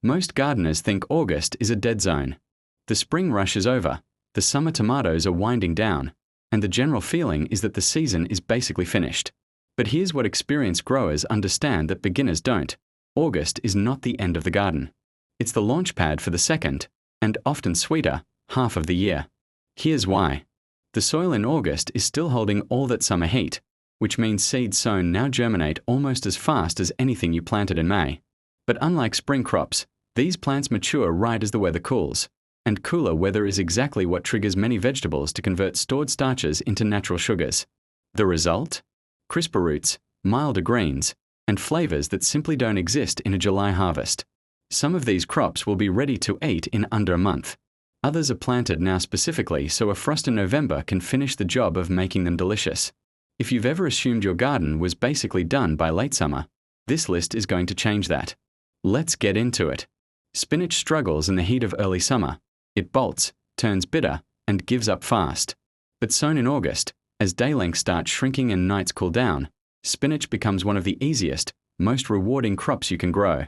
Most gardeners think August is a dead zone. The spring rush is over, the summer tomatoes are winding down, and the general feeling is that the season is basically finished. But here's what experienced growers understand that beginners don't. August is not the end of the garden. It's the launchpad for the second, and often sweeter, half of the year. Here's why. The soil in August is still holding all that summer heat, which means seeds sown now germinate almost as fast as anything you planted in May. But unlike spring crops, these plants mature right as the weather cools. And cooler weather is exactly what triggers many vegetables to convert stored starches into natural sugars. The result? Crisper roots, milder greens, and flavors that simply don't exist in a July harvest. Some of these crops will be ready to eat in under a month. Others are planted now specifically so a frost in November can finish the job of making them delicious. If you've ever assumed your garden was basically done by late summer, this list is going to change that. Let's get into it. Spinach struggles in the heat of early summer. It bolts, turns bitter, and gives up fast. But sown in August, as day lengths start shrinking and nights cool down, spinach becomes one of the easiest, most rewarding crops you can grow.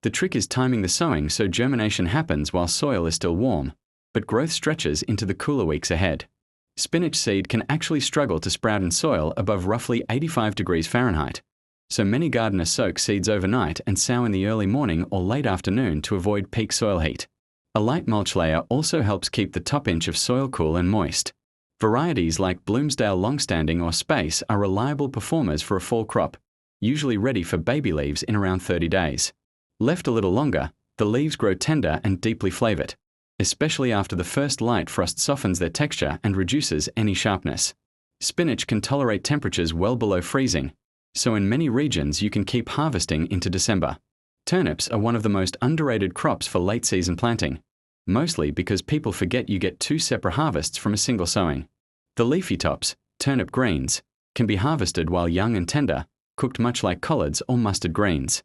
The trick is timing the sowing so germination happens while soil is still warm, but growth stretches into the cooler weeks ahead. Spinach seed can actually struggle to sprout in soil above roughly 85 degrees Fahrenheit. So many gardeners soak seeds overnight and sow in the early morning or late afternoon to avoid peak soil heat. A light mulch layer also helps keep the top inch of soil cool and moist. Varieties like Bloomsdale Longstanding or Space are reliable performers for a fall crop, usually ready for baby leaves in around 30 days. Left a little longer, the leaves grow tender and deeply flavored, especially after the first light frost softens their texture and reduces any sharpness. Spinach can tolerate temperatures well below freezing, so in many regions you can keep harvesting into December. Turnips are one of the most underrated crops for late season planting, mostly because people forget you get 2 separate harvests from a single sowing. The leafy tops, turnip greens, can be harvested while young and tender, cooked much like collards or mustard greens.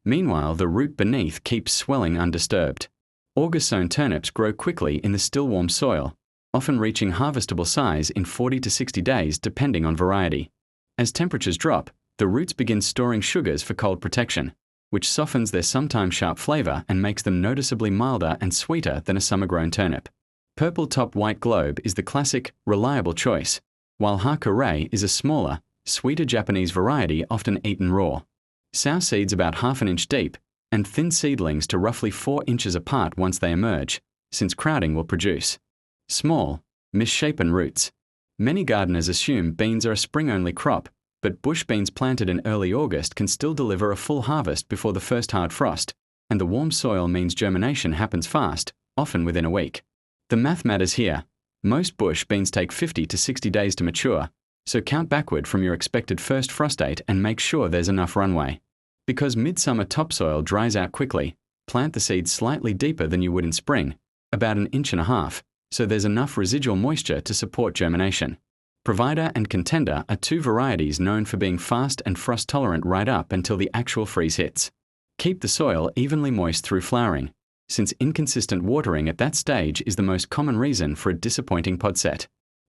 Meanwhile, the root beneath keeps swelling undisturbed. August-sown turnips grow quickly in the still warm soil, often reaching harvestable size in 40 to 60 days depending on variety. As temperatures drop, the roots begin storing sugars for cold protection, which softens their sometimes sharp flavor and makes them noticeably milder and sweeter than a summer-grown turnip. Purple top white globe is the classic, reliable choice, while Hakurei is a smaller, sweeter Japanese variety often eaten raw. Sow seeds about half an inch deep, and thin seedlings to roughly 4 inches apart once they emerge, since crowding will produce small, misshapen roots. Many gardeners assume beans are a spring-only crop, but bush beans planted in early August can still deliver a full harvest before the first hard frost, and the warm soil means germination happens fast, often within a week. The math matters here. Most bush beans take 50 to 60 days to mature, so count backward from your expected first frost date and make sure there's enough runway. Because midsummer topsoil dries out quickly, plant the seeds slightly deeper than you would in spring, about 1.5 inches, so there's enough residual moisture to support germination. Provider and Contender are 2 varieties known for being fast and frost-tolerant right up until the actual freeze hits. Keep the soil evenly moist through flowering, since inconsistent watering at that stage is the most common reason for a disappointing pod set.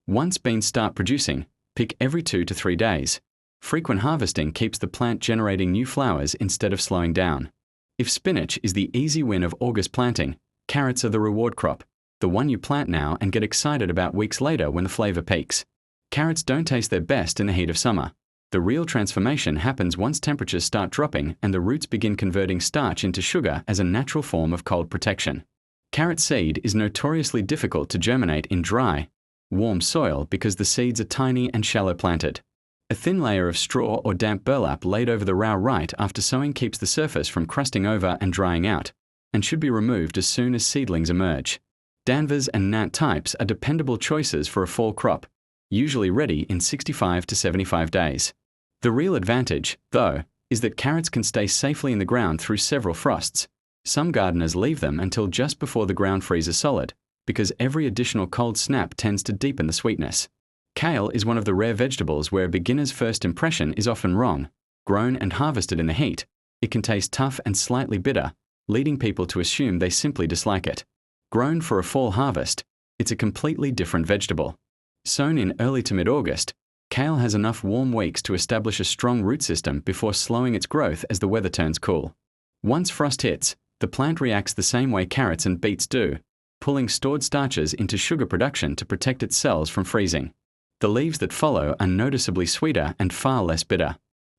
Once beans start producing, pick every 2 to 3 days. Frequent harvesting keeps the plant generating new flowers instead of slowing down. If spinach is the easy win of August planting, carrots are the reward crop, the one you plant now and get excited about weeks later when the flavor peaks. Carrots don't taste their best in the heat of summer. The real transformation happens once temperatures start dropping and the roots begin converting starch into sugar as a natural form of cold protection. Carrot seed is notoriously difficult to germinate in dry, warm soil because the seeds are tiny and shallow planted. A thin layer of straw or damp burlap laid over the row right after sowing keeps the surface from crusting over and drying out, and should be removed as soon as seedlings emerge. Danvers and Nant types are dependable choices for a fall crop, usually ready in 65 to 75 days. The real advantage, though, is that carrots can stay safely in the ground through several frosts. Some gardeners leave them until just before the ground freezes solid, because every additional cold snap tends to deepen the sweetness. Kale is one of the rare vegetables where a beginner's first impression is often wrong. Grown and harvested in the heat, it can taste tough and slightly bitter, leading people to assume they simply dislike it. Grown for a fall harvest, it's a completely different vegetable. Sown in early to mid-August, kale has enough warm weeks to establish a strong root system before slowing its growth as the weather turns cool. Once frost hits, The plant reacts the same way carrots and beets do, pulling stored starches into sugar production to protect its cells from freezing. The leaves that follow are noticeably sweeter and far less bitter.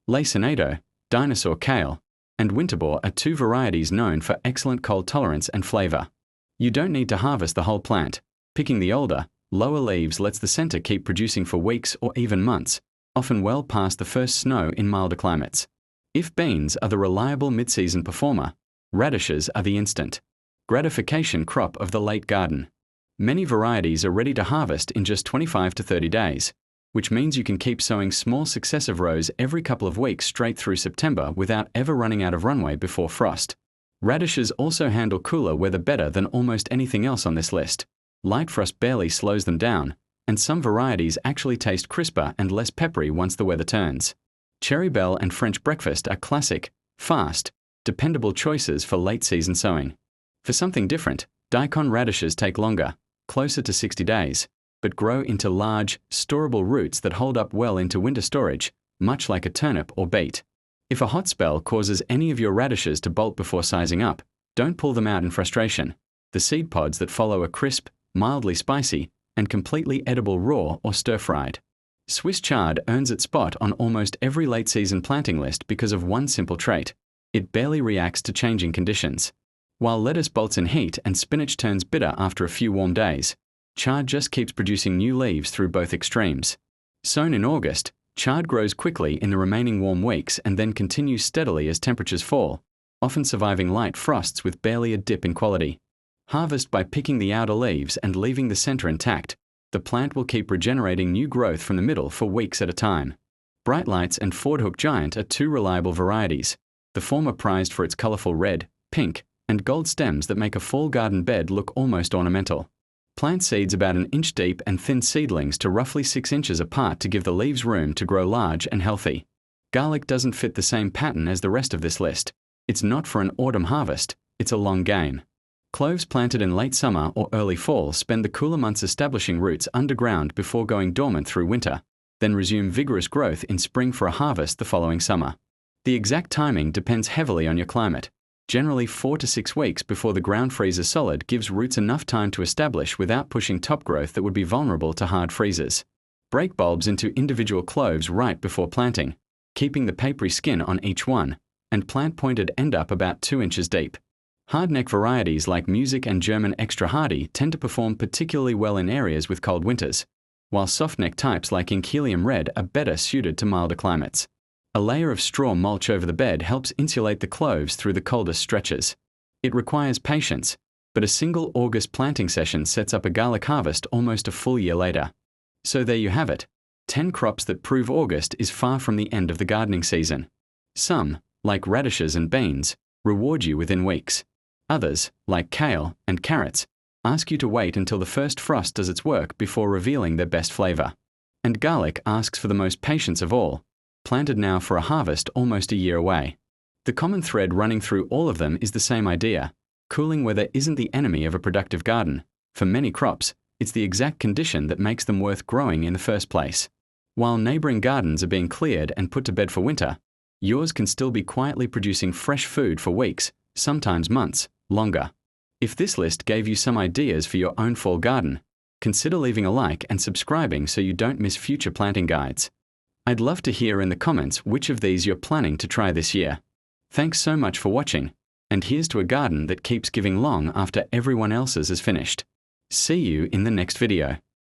Lacinato, dinosaur kale, and winterbore are two varieties known for excellent cold tolerance and flavor. You don't need to harvest the whole plant. Picking the older, lower leaves lets the center keep producing for weeks or even months, often well past the first snow in milder climates. If beans are the reliable mid-season performer, radishes are the instant gratification crop of the late garden. Many varieties are ready to harvest in just 25 to 30 days, which means you can keep sowing small successive rows every couple of weeks straight through September without ever running out of runway before frost. Radishes also handle cooler weather better than almost anything else on this list. Light frost barely slows them down, and some varieties actually taste crisper and less peppery once the weather turns. Cherry Belle and French Breakfast are classic, fast, dependable choices for late-season sowing. For something different, daikon radishes take longer, closer to 60 days, but grow into large, storable roots that hold up well into winter storage, much like a turnip or beet. If a hot spell causes any of your radishes to bolt before sizing up, don't pull them out in frustration. The seed pods that follow are crisp, mildly spicy, and completely edible raw or stir-fried. Swiss chard earns its spot on almost every late-season planting list because of one simple trait: it barely reacts to changing conditions. While lettuce bolts in heat and spinach turns bitter after a few warm days, chard just keeps producing new leaves through both extremes. Sown in August, chard grows quickly in the remaining warm weeks and then continues steadily as temperatures fall, often surviving light frosts with barely a dip in quality. Harvest by picking the outer leaves and leaving the center intact. The plant will keep regenerating new growth from the middle for weeks at a time. Bright Lights and Fordhook Giant are two reliable varieties, the former prized for its colorful red, pink, and gold stems that make a fall garden bed look almost ornamental. Plant seeds about an inch deep and thin seedlings to roughly 6 inches apart to give the leaves room to grow large and healthy. Garlic doesn't fit the same pattern as the rest of this list. It's not for an autumn harvest, it's a long game. Cloves planted in late summer or early fall spend the cooler months establishing roots underground before going dormant through winter, then resume vigorous growth in spring for a harvest the following summer. The exact timing depends heavily on your climate. Generally 4 to 6 weeks before the ground freezes solid gives roots enough time to establish without pushing top growth that would be vulnerable to hard freezes. Break bulbs into individual cloves right before planting, keeping the papery skin on each one, and plant pointed end up about 2 inches deep. Hardneck varieties like Music and German Extra Hardy tend to perform particularly well in areas with cold winters, while softneck types like Inchelium Red are better suited to milder climates. A layer of straw mulch over the bed helps insulate the cloves through the coldest stretches. It requires patience, but a single August planting session sets up a garlic harvest almost a full year later. So there you have it, 10 crops that prove August is far from the end of the gardening season. Some, like radishes and beans, reward you within weeks. Others, like kale and carrots, ask you to wait until the first frost does its work before revealing their best flavor. And garlic asks for the most patience of all, planted now for a harvest almost a year away. The common thread running through all of them is the same idea: cooling weather isn't the enemy of a productive garden. For many crops, it's the exact condition that makes them worth growing in the first place. While neighboring gardens are being cleared and put to bed for winter, yours can still be quietly producing fresh food for weeks, sometimes months, longer. If this list gave you some ideas for your own fall garden, consider leaving a like and subscribing so you don't miss future planting guides. I'd love to hear in the comments which of these you're planning to try this year. Thanks so much for watching, and here's to a garden that keeps giving long after everyone else's is finished. See you in the next video.